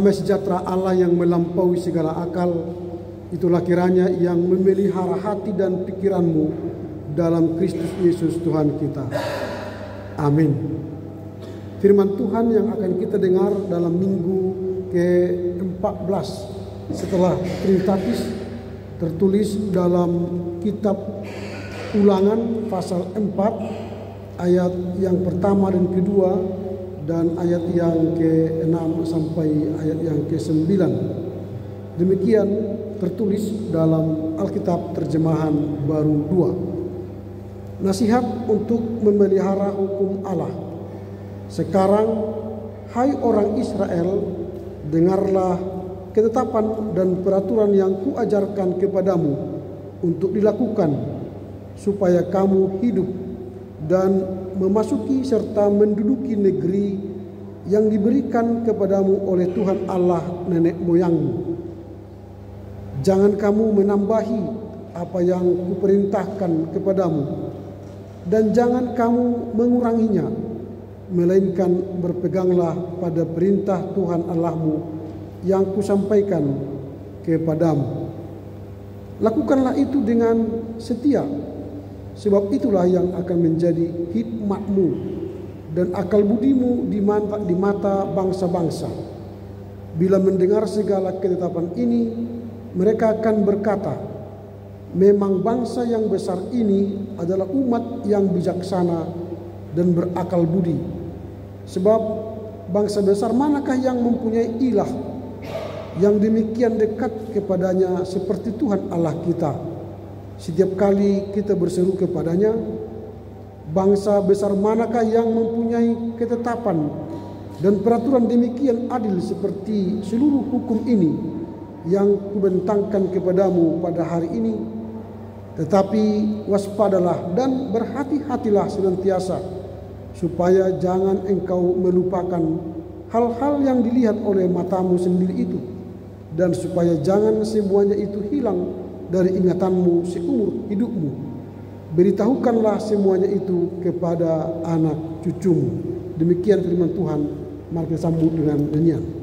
Damai sejahtera Allah yang melampaui segala akal, itulah kiranya yang memelihara hati dan pikiranmu dalam Kristus Yesus Tuhan kita. Amin. Firman Tuhan yang akan kita dengar dalam minggu ke-14 setelah Trinitatis tertulis dalam kitab Ulangan pasal 4 ayat yang pertama dan kedua, dan ayat yang ke-6 sampai ayat yang ke-9. Demikian tertulis dalam Alkitab Terjemahan Baru 2. Nasihat untuk memelihara hukum Allah. Sekarang, hai orang Israel, dengarlah ketetapan dan peraturan yang kuajarkan kepadamu untuk dilakukan, supaya kamu hidup dan memasuki serta menduduki negeri yang diberikan kepadamu oleh Tuhan Allah nenek moyangmu. Jangan kamu menambahi apa yang kuperintahkan kepadamu, dan jangan kamu menguranginya, melainkan berpeganglah pada perintah Tuhan Allahmu yang kusampaikan kepadamu. Lakukanlah itu dengan setia, sebab itulah yang akan menjadi hikmatmu dan akal budimu di mata bangsa-bangsa. Bila mendengar segala ketetapan ini, mereka akan berkata, memang bangsa yang besar ini adalah umat yang bijaksana dan berakal budi. Sebab bangsa besar manakah yang mempunyai ilah yang demikian dekat kepadanya seperti Tuhan Allah kita? Setiap kali kita berseru kepadanya, bangsa besar manakah yang mempunyai ketetapan dan peraturan demikian adil seperti seluruh hukum ini yang kubentangkan kepadamu pada hari ini? Tetapi waspadalah dan berhati-hatilah senantiasa, supaya jangan engkau melupakan hal-hal yang dilihat oleh matamu sendiri itu, dan supaya jangan semuanya itu hilang dari ingatanmu seumur hidupmu. Beritahukanlah semuanya itu kepada anak cucumu. Demikian firman Tuhan. Mari kita sambut dengan nyanyian.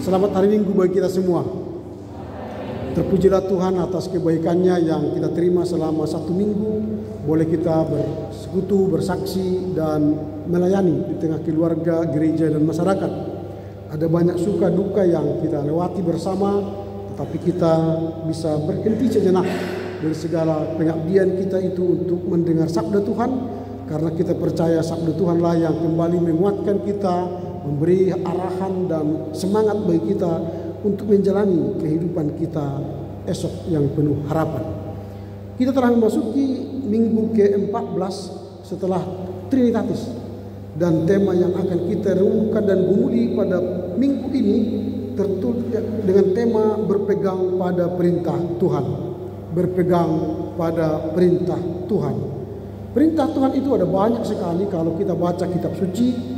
Selamat hari Minggu bagi kita semua. Terpujilah Tuhan atas kebaikannya yang kita terima selama 1 minggu. Boleh kita bersekutu, bersaksi, dan melayani di tengah keluarga, gereja, dan masyarakat. Ada banyak suka duka yang kita lewati bersama, tetapi kita bisa berhenti sejenak dari segala pengabdian kita itu untuk mendengar sabda Tuhan, karena kita percaya sabda Tuhanlah yang kembali menguatkan kita, memberi arahan dan semangat bagi kita untuk menjalani kehidupan kita esok yang penuh harapan. Kita telah memasuki minggu ke-14 setelah Trinitatis, dan tema yang akan kita renungkan dan gumuli pada minggu ini tertulis dengan tema berpegang pada perintah Tuhan. Berpegang pada perintah Tuhan. Perintah Tuhan itu ada banyak sekali kalau kita baca kitab suci,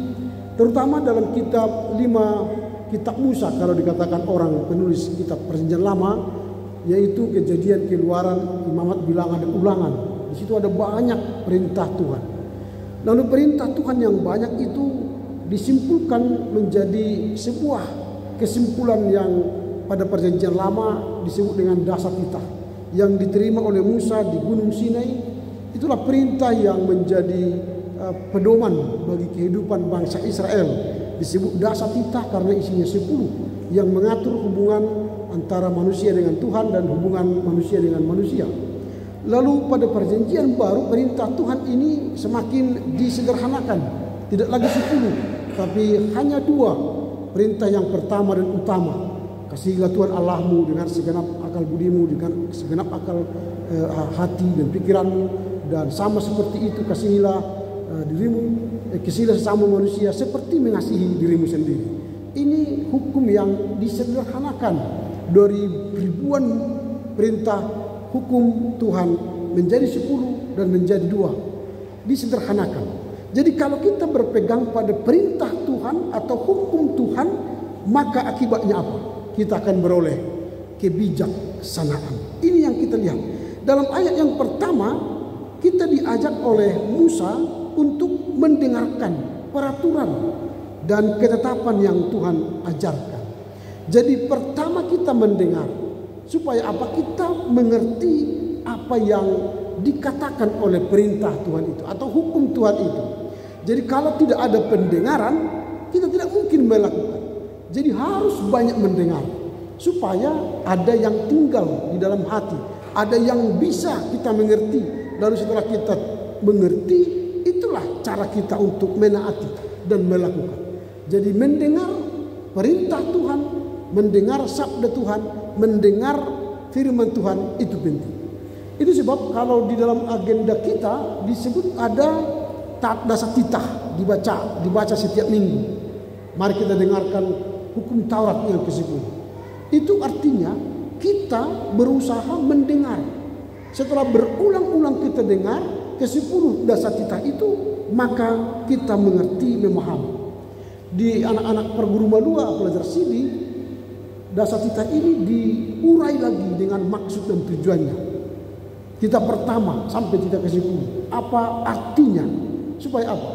terutama dalam kitab 5 kitab Musa, kalau dikatakan orang penulis kitab Perjanjian Lama, yaitu Kejadian, Keluaran, Imamat, Bilangan, dan Ulangan. Di situ ada banyak perintah Tuhan. Lalu perintah Tuhan yang banyak itu disimpulkan menjadi sebuah kesimpulan yang pada Perjanjian Lama disebut dengan dasar titah, yang diterima oleh Musa di Gunung Sinai. Itulah perintah yang menjadi pedoman bagi kehidupan bangsa Israel. Disebut dasar titah karena isinya 10, yang mengatur hubungan antara manusia dengan Tuhan dan hubungan manusia dengan manusia. Lalu pada perjanjian baru perintah Tuhan ini semakin disederhanakan. Tidak lagi 10, tapi hanya 2. Perintah yang pertama dan utama. Kasihilah Tuhan Allahmu dengan segenap akal budimu, dengan segenap akal hati dan pikiranmu. Dan sama seperti itu kasihilah kasihilah sesama manusia seperti mengasihi dirimu sendiri. Ini hukum yang disederhanakan dari ribuan perintah hukum Tuhan menjadi 10 dan menjadi 2. Disederhanakan. Jadi kalau kita berpegang pada perintah Tuhan atau hukum Tuhan, maka akibatnya apa? Kita akan beroleh kebijaksanaan. Ini yang kita lihat. Dalam ayat yang pertama, kita diajak oleh Musa untuk mendengarkan peraturan dan ketetapan yang Tuhan ajarkan. Jadi pertama kita mendengar. Supaya apa? Kita mengerti apa yang dikatakan oleh perintah Tuhan itu atau hukum Tuhan itu. Jadi kalau tidak ada pendengaran, kita tidak mungkin melakukan. Jadi harus banyak mendengar supaya ada yang tinggal di dalam hati, ada yang bisa kita mengerti. Lalu setelah kita mengerti, itulah cara kita untuk menaati dan melakukan. Jadi mendengar perintah Tuhan, mendengar sabda Tuhan, mendengar firman Tuhan itu penting. Itu sebab kalau di dalam agenda kita disebut ada dasa titah dibaca setiap minggu. Mari kita dengarkan hukum Taurat yang ke-10. Itu artinya kita berusaha mendengar. Setelah berulang-ulang kita dengar ke-10 dasa titah itu, maka kita mengerti, memahami. Di anak-anak perguru malua pelajar sidi, dasa titah ini diurai lagi dengan maksud dan tujuannya. Titah pertama sampai titah ke-10. Apa artinya? Supaya apa?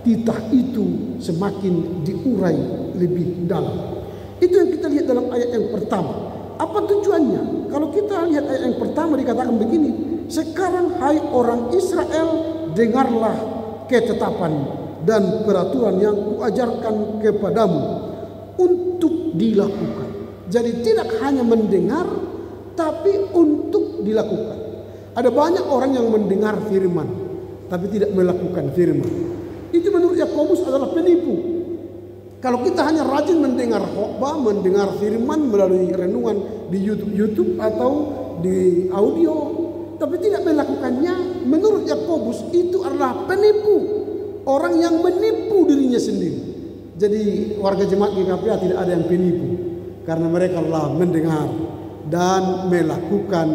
Titah itu semakin diurai lebih dalam. Itu yang kita lihat dalam ayat yang pertama. Apa tujuannya? Kalau kita lihat ayat yang pertama dikatakan begini. Sekarang hai orang Israel, dengarlah ketetapan dan peraturan yang kuajarkan kepadamu untuk dilakukan. Jadi tidak hanya mendengar, tapi untuk dilakukan. Ada banyak orang yang mendengar firman, tapi tidak melakukan firman. Itu menurut Yakobus adalah penipu. Kalau kita hanya rajin mendengar khotbah, mendengar firman melalui renungan di YouTube atau di audio, tapi tidak melakukannya, menurut Yakobus itu adalah penipu. Orang yang menipu dirinya sendiri. Jadi warga jemaat GKPA tidak ada yang penipu, karena mereka telah mendengar dan melakukan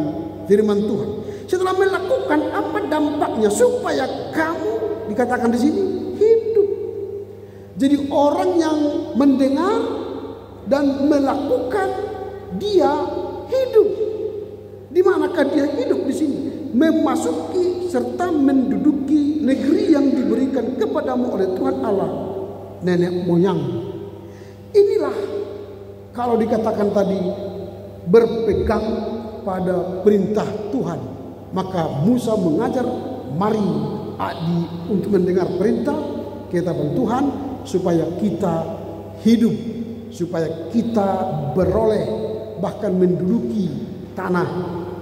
firman Tuhan. Setelah melakukan, apa dampaknya? Supaya kamu, dikatakan di sini, hidup. Jadi orang yang mendengar dan melakukan, dia hidup. Di manakah dia hidup di sini? Memasuki serta menduduki negeri yang diberikan kepadamu oleh Tuhan Allah nenek moyang. Inilah kalau dikatakan tadi berpegang pada perintah Tuhan, maka Musa mengajar, mari untuk mendengar perintah ketetapan Tuhan supaya kita hidup, supaya kita beroleh bahkan menduduki tanah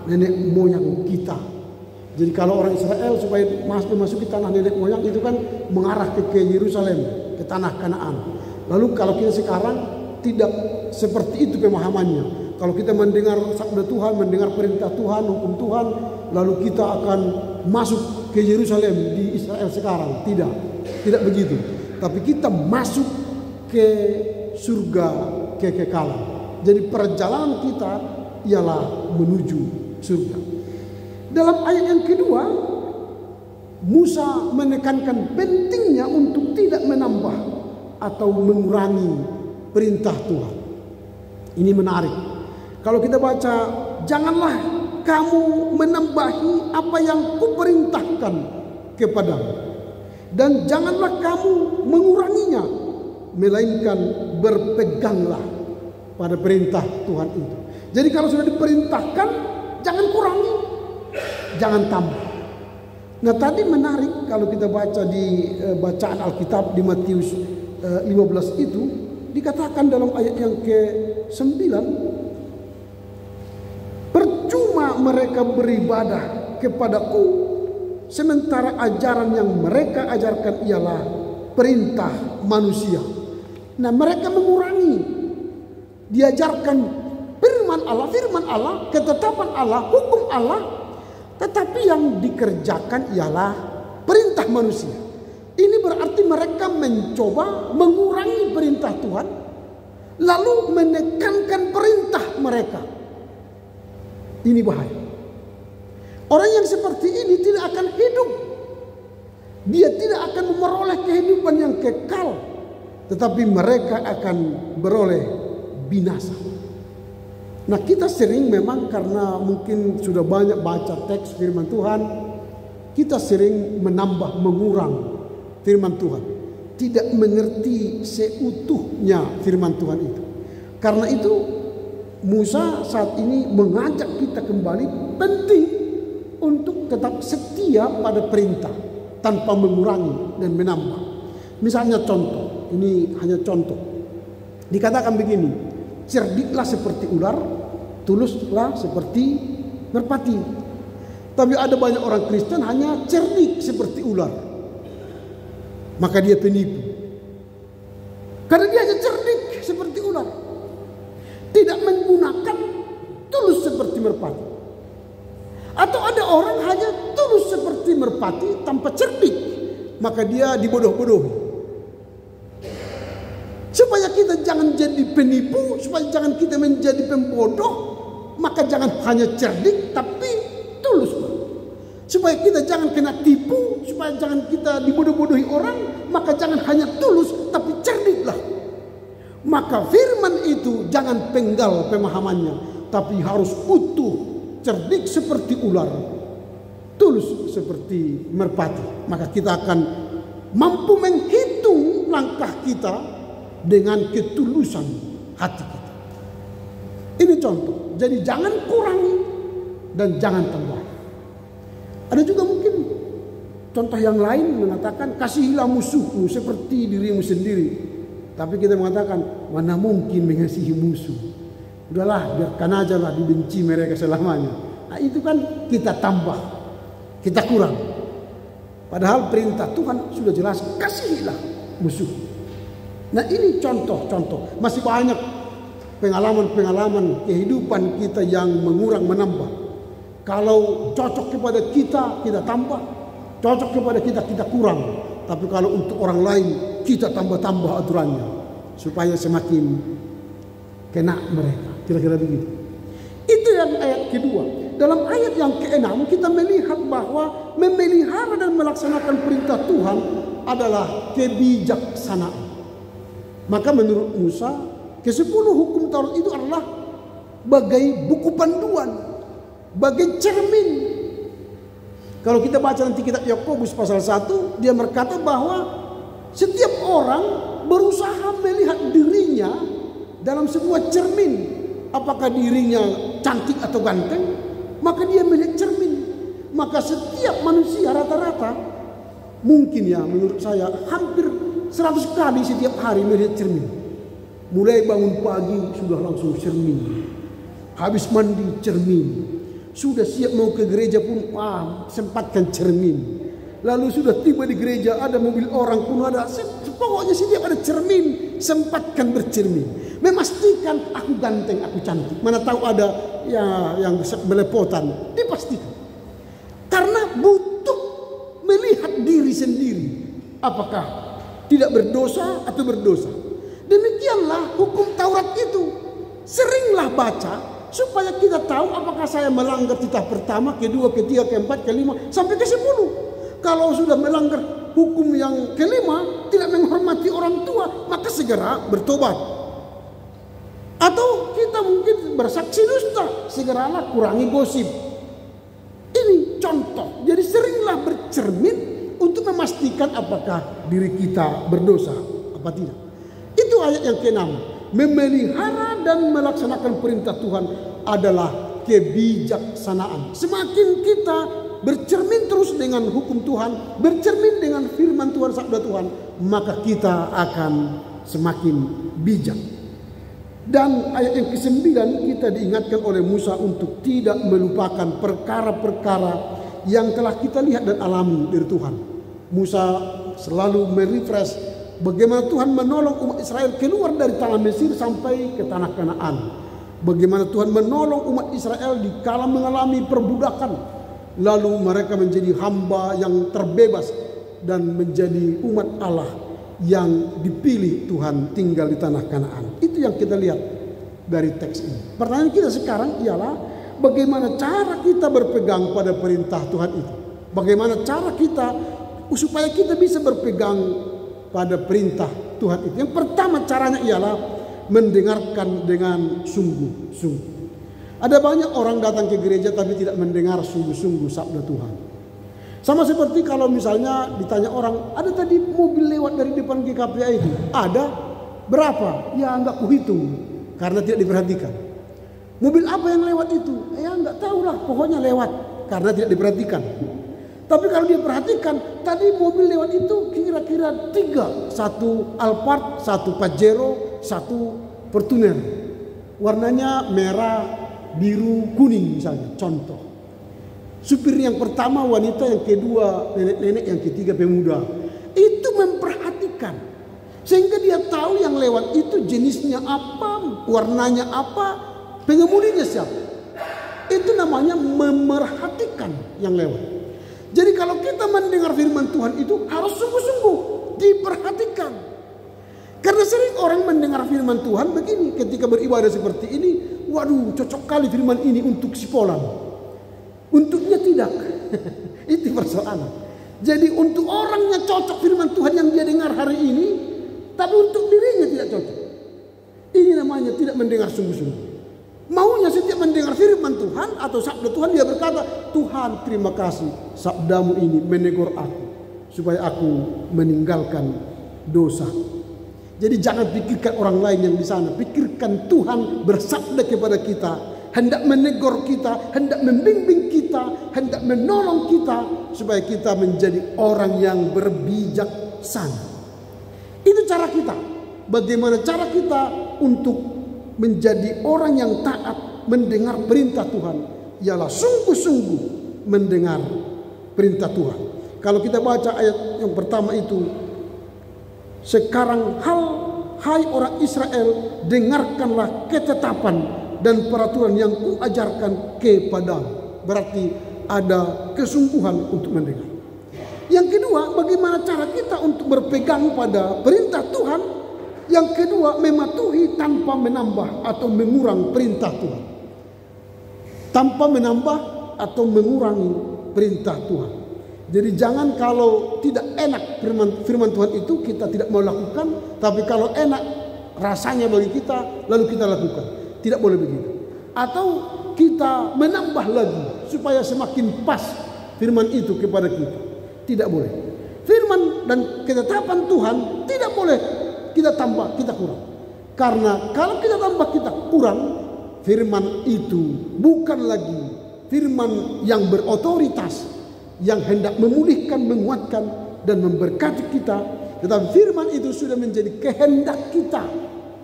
nenek moyang kita. Jadi kalau orang Israel supaya memasuki tanah nenek moyang itu kan mengarah ke Yerusalem, ke tanah Kanaan. Lalu kalau kita sekarang tidak seperti itu pemahamannya. Kalau kita mendengar sabda Tuhan, mendengar perintah Tuhan, hukum Tuhan, lalu kita akan masuk ke Yerusalem di Israel sekarang. Tidak begitu. Tapi kita masuk ke surga kekekalan. Jadi perjalanan kita ialah menuju surga. Dalam ayat yang kedua, Musa menekankan pentingnya untuk tidak menambah atau mengurangi perintah Tuhan. Ini menarik. Kalau kita baca, janganlah kamu menambahi apa yang kuperintahkan kepadamu, dan janganlah kamu menguranginya, melainkan berpeganglah pada perintah Tuhan itu. Jadi kalau sudah diperintahkan, jangan kurangi, jangan tambah. Nah tadi menarik kalau kita baca di bacaan Alkitab di Matius 15 itu, dikatakan dalam ayat yang ke-11, 9, percuma mereka beribadah kepadaku, sementara ajaran yang mereka ajarkan ialah perintah manusia. Nah, mereka mengurangi, diajarkan firman Allah, ketetapan Allah, hukum Allah, tetapi yang dikerjakan ialah perintah manusia. Ini berarti mereka mencoba mengurangi perintah Tuhan, lalu menekankan perintah mereka. Ini bahaya. Orang yang seperti ini tidak akan hidup. Dia tidak akan memperoleh kehidupan yang kekal, tetapi mereka akan beroleh binasa. Nah, kita sering memang karena mungkin sudah banyak baca teks firman Tuhan, kita sering menambah mengurang firman Tuhan, tidak mengerti seutuhnya firman Tuhan itu. Karena itu Musa saat ini mengajak kita kembali penting untuk tetap setia pada perintah tanpa mengurangi dan menambah. Misalnya contoh, ini hanya contoh. Dikatakan begini, cerdiklah seperti ular, tuluslah seperti merpati. Tapi ada banyak orang Kristen hanya cerdik seperti ular, maka dia penipu. Karena dia hanya cerdik seperti ular, tidak menggunakan tulus seperti merpati. Atau ada orang hanya tulus seperti merpati tanpa cerdik, maka dia dibodoh-bodohi. Supaya kita jangan jadi penipu, supaya jangan kita menjadi pembodoh, maka jangan hanya cerdik tapi tulus. Supaya kita jangan kena tipu, supaya jangan kita dibodoh-bodohi orang, maka jangan hanya tulus tapi cerdiklah. Maka firman itu jangan penggal pemahamannya, tapi harus utuh. Cerdik seperti ular, tulus seperti merpati. Maka kita akan mampu menghitung langkah kita dengan ketulusan hati kita. Ini contoh. Jadi jangan kurangi dan jangan tambah. Ada juga mungkin contoh yang lain mengatakan kasihilah musuhmu seperti dirimu sendiri. Tapi kita mengatakan mana mungkin mengasihi musuh. Udahlah, biarkan aja lah dibenci mereka selamanya. Nah, itu kan kita tambah, kita kurang. Padahal perintah Tuhan sudah jelas, kasihilah musuh. Nah, ini contoh-contoh. Masih banyak pengalaman-pengalaman kehidupan kita yang mengurang menambah. Kalau cocok kepada kita, kita tambah. Cocok kepada kita, kita kurang. Tapi kalau untuk orang lain, kita tambah-tambah aturannya supaya semakin kena mereka. Kira-kira begitu. Itu yang ayat kedua. Dalam ayat yang ke-6 kita melihat bahwa memelihara dan melaksanakan perintah Tuhan adalah kebijaksanaan. Maka menurut Musa, ke-10 hukum Taurat itu adalah bagai buku panduan, bagai cermin. Kalau kita baca nanti kitab Yakobus pasal 1, dia berkata bahwa setiap orang berusaha melihat dirinya dalam sebuah cermin. Apakah dirinya cantik atau ganteng, maka dia melihat cermin. Maka setiap manusia rata-rata mungkin ya menurut saya hampir 100 kali setiap hari melihat cermin. Mulai bangun pagi sudah langsung cermin, habis mandi cermin, sudah siap mau ke gereja pun sempatkan cermin. Lalu sudah tiba di gereja, ada mobil orang pun ada, pokoknya setiap ada cermin, sempatkan bercermin. Memastikan aku ganteng, aku cantik. Mana tahu ada yang belepotan, dipastikan. Karena butuh melihat diri sendiri, apakah tidak berdosa atau berdosa. Demikianlah hukum Taurat itu. Seringlah baca supaya kita tahu apakah saya melanggar titah pertama, kedua, ketiga, keempat, kelima, sampai ke-10. Kalau sudah melanggar hukum yang kelima, tidak menghormati orang tua, maka segera bertobat. Atau kita mungkin bersaksi dusta, segeralah kurangi gosip. Ini contoh. Jadi seringlah bercermin untuk memastikan apakah diri kita berdosa apa tidak. Itu ayat yang ke-6. Memelihara dan melaksanakan perintah Tuhan adalah kebijaksanaan. Semakin kita bercermin terus dengan hukum Tuhan, bercermin dengan firman Tuhan, sabda Tuhan, maka kita akan semakin bijak. Dan ayat yang ke-9 kita diingatkan oleh Musa untuk tidak melupakan perkara-perkara yang telah kita lihat dan alami dari Tuhan. Musa selalu merefresh bagaimana Tuhan menolong umat Israel keluar dari tanah Mesir sampai ke tanah Kanaan. Bagaimana Tuhan menolong umat Israel di kala mengalami perbudakan. Lalu mereka menjadi hamba yang terbebas dan menjadi umat Allah yang dipilih Tuhan tinggal di tanah Kanaan. Itu yang kita lihat dari teks ini. Pertanyaan kita sekarang ialah bagaimana cara kita berpegang pada perintah Tuhan itu. Bagaimana cara kita supaya kita bisa berpegang pada perintah Tuhan itu. Yang pertama caranya ialah mendengarkan dengan sungguh-sungguh. Ada banyak orang datang ke gereja tapi tidak mendengar sungguh-sungguh sabda Tuhan. Sama seperti kalau misalnya ditanya orang, ada tadi mobil lewat dari depan GKPA itu? Ada. Berapa? Ya enggak kuhitung karena tidak diperhatikan. Mobil apa yang lewat itu? Ya enggak tahulah, pokoknya lewat karena tidak diperhatikan. Tapi kalau dia perhatikan, tadi mobil lewat itu kira-kira 3. 1 Alphard, 1 Pajero, 1 Fortuner. Warnanya merah, biru, kuning misalnya, contoh. Supir yang pertama wanita, yang kedua nenek-nenek, yang ketiga pemuda. Itu memperhatikan. Sehingga dia tahu yang lewat itu jenisnya apa, warnanya apa, pengemudinya siapa. Itu namanya memerhatikan yang lewat. Jadi kalau kita mendengar firman Tuhan itu harus sungguh-sungguh diperhatikan. Karena sering orang mendengar firman Tuhan begini, ketika beribadah seperti ini, waduh cocok kali firman ini untuk si Polan. Untuknya tidak. Itu persoalan. Jadi untuk orangnya cocok firman Tuhan yang dia dengar hari ini, tapi untuk dirinya tidak cocok. Ini namanya tidak mendengar sungguh-sungguh. Maunya setiap mendengar firman Tuhan atau sabda Tuhan, dia berkata, Tuhan terima kasih sabdamu ini menegur aku supaya aku meninggalkan dosa. Jadi jangan pikirkan orang lain yang di sana, pikirkan Tuhan bersabda kepada kita, hendak menegur kita, hendak membimbing kita, hendak menolong kita supaya kita menjadi orang yang berbijaksana. Itu cara kita. Bagaimana cara kita untuk menjadi orang yang taat mendengar perintah Tuhan? Ialah sungguh-sungguh mendengar perintah Tuhan. Kalau kita baca ayat yang pertama itu, sekarang hai orang Israel, dengarkanlah ketetapan dan peraturan yang kuajarkan kepadamu. Berarti ada kesungguhan untuk mendengar. Yang kedua, bagaimana cara kita untuk berpegang pada perintah Tuhan? Yang kedua, mematuhi tanpa menambah atau mengurang perintah Tuhan. Tanpa menambah atau mengurangi perintah Tuhan. Jadi jangan kalau tidak enak firman Tuhan itu kita tidak mau lakukan, tapi kalau enak rasanya bagi kita lalu kita lakukan. Tidak boleh begitu. Atau kita menambah lagi supaya semakin pas firman itu kepada kita. Tidak boleh. Firman dan ketetapan Tuhan tidak boleh kita tambah, kita kurang. Karena kalau kita tambah, kita kurang, firman itu bukan lagi firman yang berotoritas, yang hendak memulihkan, menguatkan dan memberkati kita. Tetapi firman itu sudah menjadi kehendak kita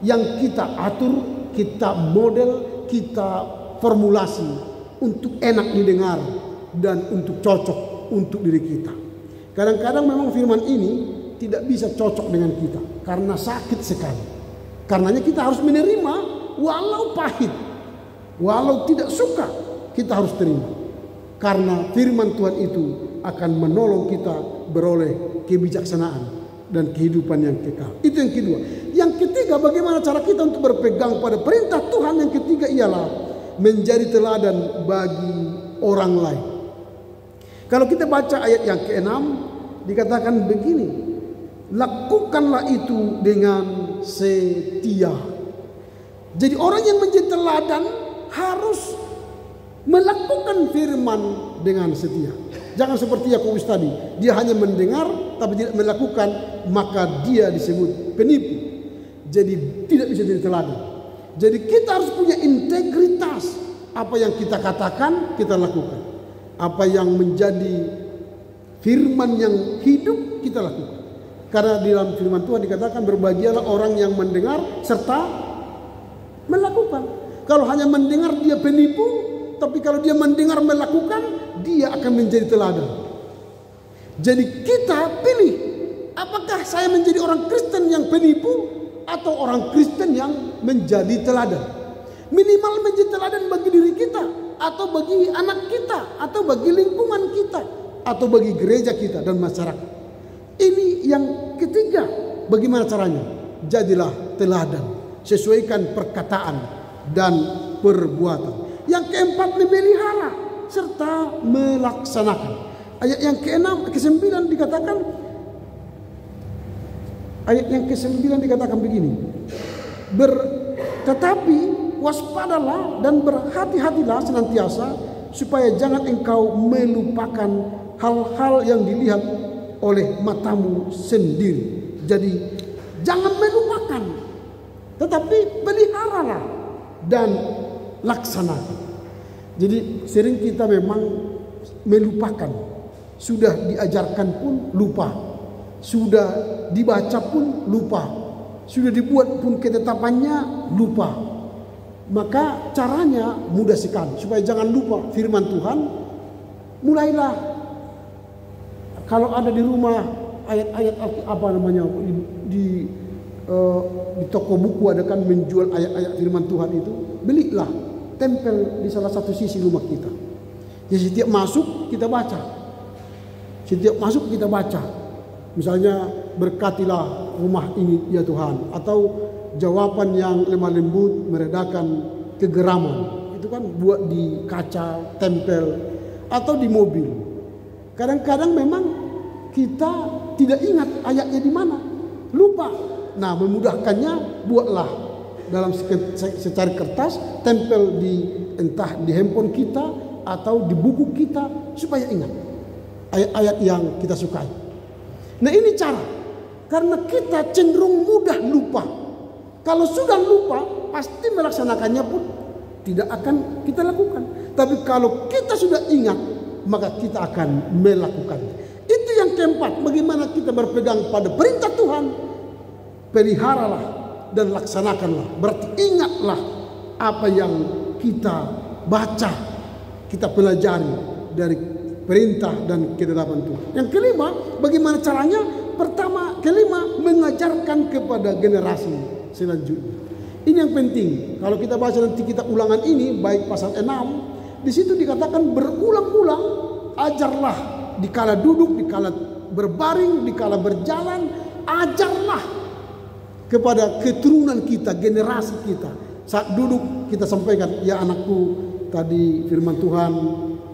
yang kita atur, kita model, kita formulasi untuk enak didengar dan untuk cocok untuk diri kita. Kadang-kadang memang firman ini tidak bisa cocok dengan kita karena sakit sekali. Karenanya kita harus menerima walau pahit, walau tidak suka, kita harus terima. Karena firman Tuhan itu akan menolong kita beroleh kebijaksanaan dan kehidupan yang kekal. Itu yang kedua. Yang ketiga, bagaimana cara kita untuk berpegang pada perintah Tuhan? Yang ketiga ialah menjadi teladan bagi orang lain. Kalau kita baca ayat yang ke-6, dikatakan begini, lakukanlah itu dengan setia. Jadi orang yang menjadi teladan harus melakukan firman dengan setia. Jangan seperti Yakobus tadi, dia hanya mendengar tapi tidak melakukan, maka dia disebut penipu. Jadi tidak bisa jadi teladan. Jadi kita harus punya integritas. Apa yang kita katakan, kita lakukan. Apa yang menjadi firman yang hidup, kita lakukan. Karena di dalam firman Tuhan dikatakan, berbahagialah orang yang mendengar serta melakukan. Kalau hanya mendengar dia penipu, tapi kalau dia mendengar melakukan, dia akan menjadi teladan. Jadi kita pilih, apakah saya menjadi orang Kristen yang penipu atau orang Kristen yang menjadi teladan. Minimal menjadi teladan bagi diri kita, atau bagi anak kita, atau bagi lingkungan kita, atau bagi gereja kita dan masyarakat. Ini yang ketiga, bagaimana caranya? Jadilah teladan, sesuaikan perkataan dan perbuatan. Yang keempat, memelihara serta melaksanakan. Ayat yang ke-9 dikatakan, ayat yang ke-9 dikatakan begini. Tetapi waspadalah dan berhati-hatilah senantiasa, supaya jangan engkau melupakan hal-hal yang dilihat oleh matamu sendiri. Jadi jangan melupakan, tetapi peliharalah dan laksanakan. Jadi sering kita memang melupakan. Sudah diajarkan pun lupa, sudah dibaca pun lupa, sudah dibuat pun ketetapannya lupa. Maka caranya mudah sekali supaya jangan lupa firman Tuhan. Mulailah, kalau ada di rumah ayat-ayat apa namanya di toko buku ada kan menjual ayat-ayat firman Tuhan itu, belilah, tempel di salah satu sisi rumah kita. Jadi setiap masuk kita baca. Setiap masuk kita baca. Misalnya, berkatilah rumah ini ya Tuhan, atau jawaban yang lemah lembut meredakan kegeraman. Itu kan buat di kaca, tempel, atau di mobil. Kadang-kadang memang kita tidak ingat ayatnya di mana, lupa. Nah, memudahkannya buatlah dalam secari kertas, tempel entah di handphone kita atau di buku kita, supaya ingat ayat-ayat yang kita sukai. Nah, ini cara, karena kita cenderung mudah lupa. Kalau sudah lupa, pasti melaksanakannya pun tidak akan kita lakukan. Tapi kalau kita sudah ingat, maka kita akan melakukannya. Itu yang keempat, bagaimana kita berpegang pada perintah Tuhan. Peliharalah dan laksanakanlah. Berarti ingatlah apa yang kita baca, kita pelajari dari perintah dan ketetapan Tuhan. Yang kelima, bagaimana caranya? Kelima, mengajarkan kepada generasi selanjutnya. Ini yang penting. Kalau kita baca nanti kitab Ulangan ini, baik pasal 6, di situ dikatakan berulang-ulang, ajarlah dikala duduk, dikala berbaring, dikala berjalan, ajarlah kepada keturunan kita, generasi kita. Saat duduk kita sampaikan, ya anakku, tadi firman Tuhan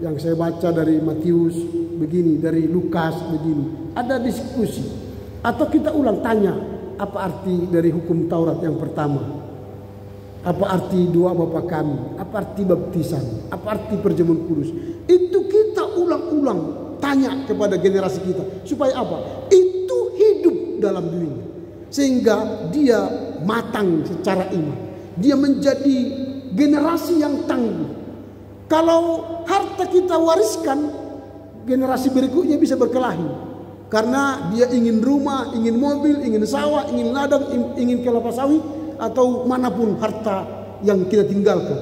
yang saya baca dari Matius begini, dari Lukas begini. Ada diskusi. Atau kita ulang tanya, apa arti dari hukum Taurat yang pertama? Apa arti doa Bapa kami? Apa arti baptisan? Apa arti perjamuan kudus? Itu kita ulang-ulang tanya kepada generasi kita. Supaya apa? Itu hidup dalam dirinya. Sehingga dia matang secara iman. Dia menjadi generasi yang tangguh. Kalau harta kita wariskan, generasi berikutnya bisa berkelahi. Karena dia ingin rumah, ingin mobil, ingin sawah, ingin ladang, ingin kelapa sawit, atau manapun harta yang kita tinggalkan.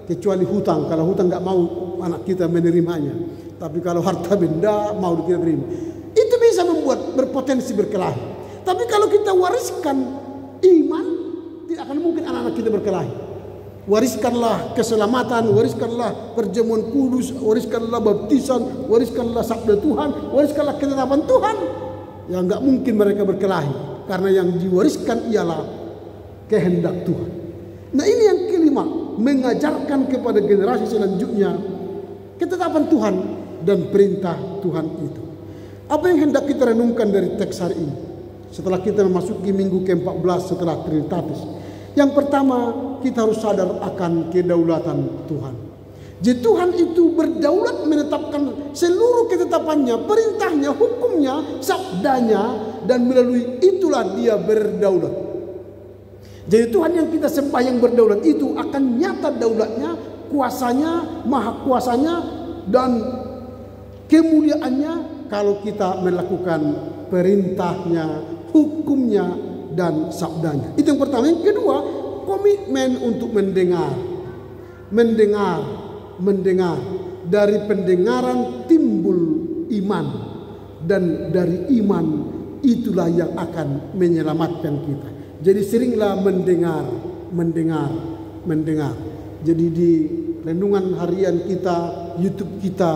Kecuali hutang, kalau hutang gak mau anak kita menerimanya. Tapi kalau harta benda mau kita terima. Itu bisa membuat berpotensi berkelahi. Tapi kalau kita wariskan iman, tidak akan mungkin anak-anak kita berkelahi. Wariskanlah keselamatan, wariskanlah perjamuan kudus, wariskanlah baptisan, wariskanlah sabda Tuhan, wariskanlah ketetapan Tuhan. Ya enggak mungkin mereka berkelahi, karena yang diwariskan ialah kehendak Tuhan. Nah, ini yang kelima, mengajarkan kepada generasi selanjutnya ketetapan Tuhan dan perintah Tuhan itu. Apa yang hendak kita renungkan dari teks hari ini setelah kita memasuki minggu ke-14 setelah Trinitatis? Yang pertama, kita harus sadar akan kedaulatan Tuhan. Jadi Tuhan itu berdaulat menetapkan seluruh ketetapannya, perintahnya, hukumnya, sabdanya, dan melalui itulah dia berdaulat. Jadi Tuhan yang kita sembah yang berdaulat itu akan nyata daulatnya, kuasanya, maha kuasanya, dan kemuliaannya kalau kita melakukan perintahnya, hukumnya, dan sabdanya. Itu yang pertama. Yang kedua, komitmen untuk mendengar. Dari pendengaran timbul iman, dan dari iman itulah yang akan menyelamatkan kita. Jadi seringlah mendengar. Jadi di renungan harian kita, YouTube kita,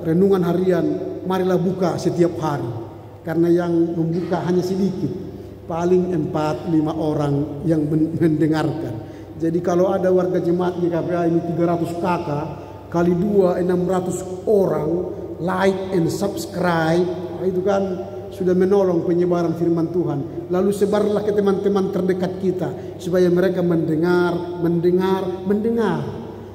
renungan harian, marilah buka setiap hari. Karena yang membuka hanya sedikit, paling 4-5 orang yang mendengarkan. Jadi kalau ada warga jemaat di GKPA ini 300 kakak, kali 2 600 orang like and subscribe, itu kan sudah menolong penyebaran firman Tuhan. Lalu sebarlah ke teman-teman terdekat kita supaya mereka mendengar.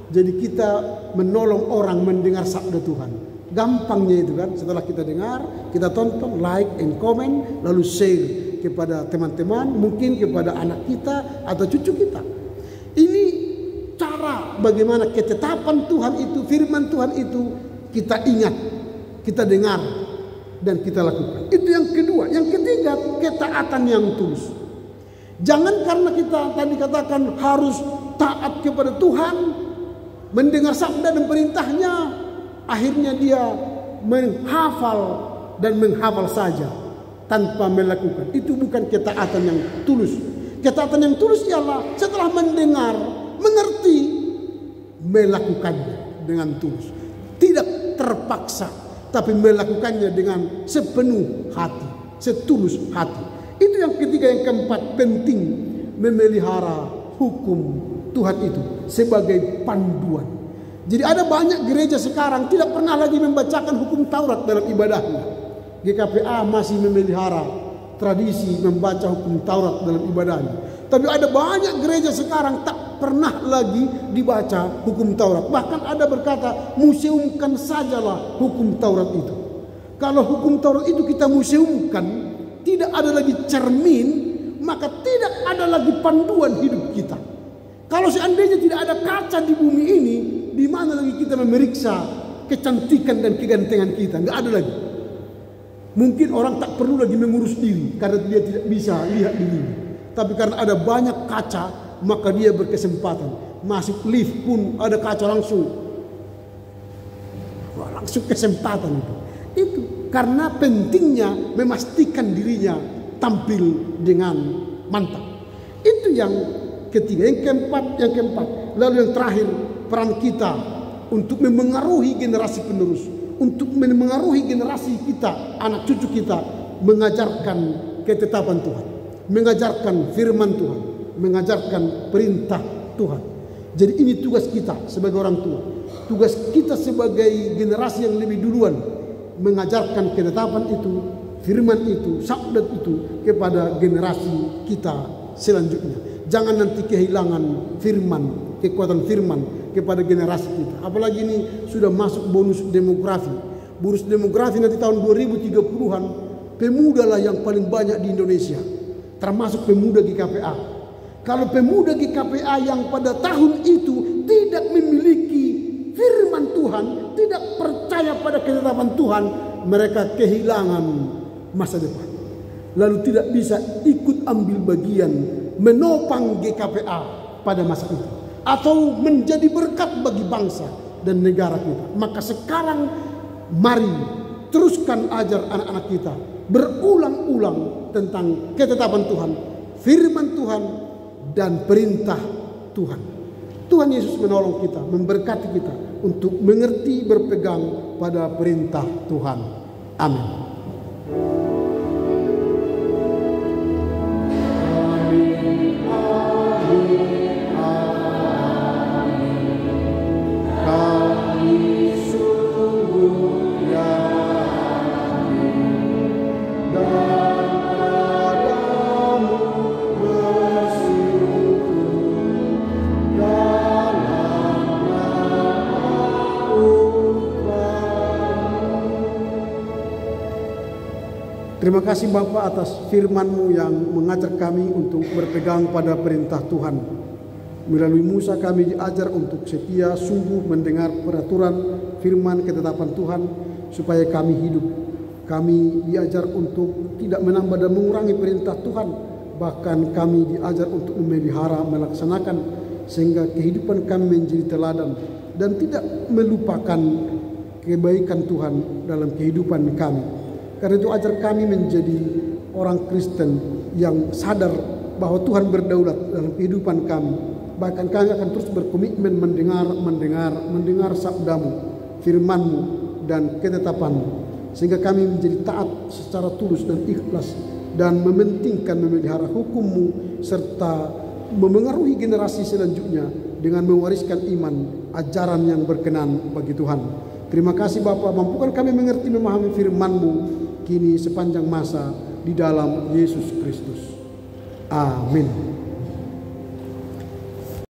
Jadi kita menolong orang mendengar sabda Tuhan. Gampangnya itu kan, setelah kita dengar, kita tonton, like and comment, lalu share kepada teman-teman, mungkin kepada anak kita atau cucu kita. Ini cara bagaimana ketetapan Tuhan itu, firman Tuhan itu kita ingat, kita dengar, dan kita lakukan. Itu yang kedua. Yang ketiga, ketaatan yang tulus. Jangan karena kita tadi katakan harus taat kepada Tuhan, mendengar sabda dan perintahnya, akhirnya dia menghafal saja tanpa melakukan. Itu bukan ketaatan yang tulus. Ketaatan yang tulus ialah setelah mendengar, mengerti, melakukannya dengan tulus. Tidak terpaksa, tapi melakukannya dengan sepenuh hati, setulus hati. Itu yang ketiga. Yang keempat, penting memelihara hukum Tuhan itu sebagai panduan. Jadi ada banyak gereja sekarang tidak pernah lagi membacakan hukum Taurat dalam ibadahnya. GKPA masih memelihara tradisi membaca hukum Taurat dalam ibadahnya. Tapi ada banyak gereja sekarang tak pernah lagi dibaca hukum Taurat. Bahkan ada berkata, museumkan sajalah hukum Taurat itu. Kalau hukum Taurat itu kita museumkan, tidak ada lagi cermin, maka tidak ada lagi panduan hidup kita. Kalau seandainya tidak ada kaca di bumi ini, di mana lagi kita memeriksa kecantikan dan kegantengan kita? Nggak ada lagi. Mungkin orang tak perlu lagi mengurus diri karena dia tidak bisa lihat dirinya. Tapi karena ada banyak kaca, maka dia berkesempatan. Masuk lift pun ada kaca langsung kesempatan itu. Itu karena pentingnya memastikan dirinya tampil dengan mantap. Itu yang ketiga. Yang keempat. Lalu yang terakhir, peran kita untuk memengaruhi generasi penerus, untuk memengaruhi generasi kita, anak cucu kita, mengajarkan ketetapan Tuhan, mengajarkan firman Tuhan, mengajarkan perintah Tuhan. Jadi ini tugas kita sebagai orang tua, tugas kita sebagai generasi yang lebih duluan, mengajarkan ketetapan itu, firman itu, sabda itu kepada generasi kita selanjutnya. Jangan nanti kehilangan firman, kekuatan firman kepada generasi kita. Apalagi ini sudah masuk bonus demografi. Bonus demografi nanti tahun 2030-an, pemuda lah yang paling banyak di Indonesia, termasuk pemuda GKPA. Kalau pemuda GKPA yang pada tahun itu tidak memiliki firman Tuhan, tidak percaya pada ketetapan Tuhan, mereka kehilangan masa depan. Lalu tidak bisa ikut ambil bagian menopang GKPA pada masa itu, atau menjadi berkat bagi bangsa dan negara kita. Maka sekarang mari teruskan ajar anak-anak kita berulang-ulang tentang ketetapan Tuhan, firman Tuhan, dan perintah Tuhan. Tuhan Yesus menolong kita, memberkati kita untuk mengerti, berpegang pada perintah Tuhan. Amin. Terima kasih Bapak atas firman-Mu yang mengajar kami untuk berpegang pada perintah Tuhan. Melalui Musa kami diajar untuk setia sungguh mendengar peraturan firman ketetapan Tuhan supaya kami hidup. Kami diajar untuk tidak menambah dan mengurangi perintah Tuhan bahkan kami diajar untuk memelihara, melaksanakan, sehingga kehidupan kami menjadi teladan dan tidak melupakan kebaikan Tuhan dalam kehidupan kami. Karena itu ajar kami menjadi orang Kristen yang sadar bahwa Tuhan berdaulat dalam kehidupan kami. Bahkan kami akan terus berkomitmen mendengar sabdamu, firmanmu, dan ketetapanmu, sehingga kami menjadi taat secara tulus dan ikhlas dan mementingkan memelihara hukum-Mu serta memengaruhi generasi selanjutnya dengan mewariskan iman, ajaran yang berkenan bagi Tuhan. Terima kasih Bapa, mampukan kami mengerti memahami firman-Mu kini sepanjang masa di dalam Yesus Kristus. Amin.